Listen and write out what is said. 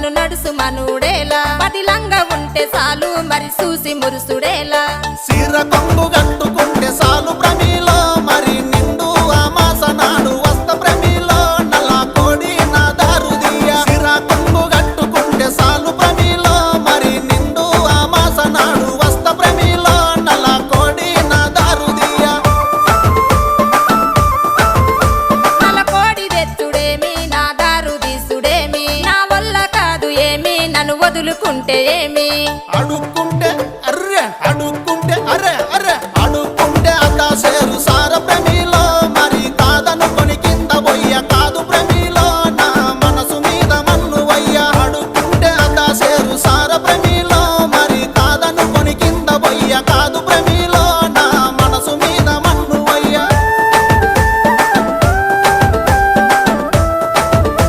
నన్ను నడుసు మనుడేలా పదిలంగా ఉంటే చాలు మరి చూసి మురుసుడేలా సిర కొంగు కట్టుకుంటే సాలు ప్రమిలో మరి నిండు అమాస నాడు వస్త ప్రమిలో నల్ల కోడి నా దారుదియ సిర కొంగు కట్టుకుంటే సాలు ప్రమిలో మరి నిండు అమాస నాడు వస్త ప్రమిలో నల్ల కోడి నా దారుదియ నల్ల కోడి తెచ్చుడేమి నా దారు తీసుడేమి నా వల్ల కాదు ఏమి నన్ను వదులుకుంటే ఏమి అడుక్కుంటే అర్రె అడుక్కుంటే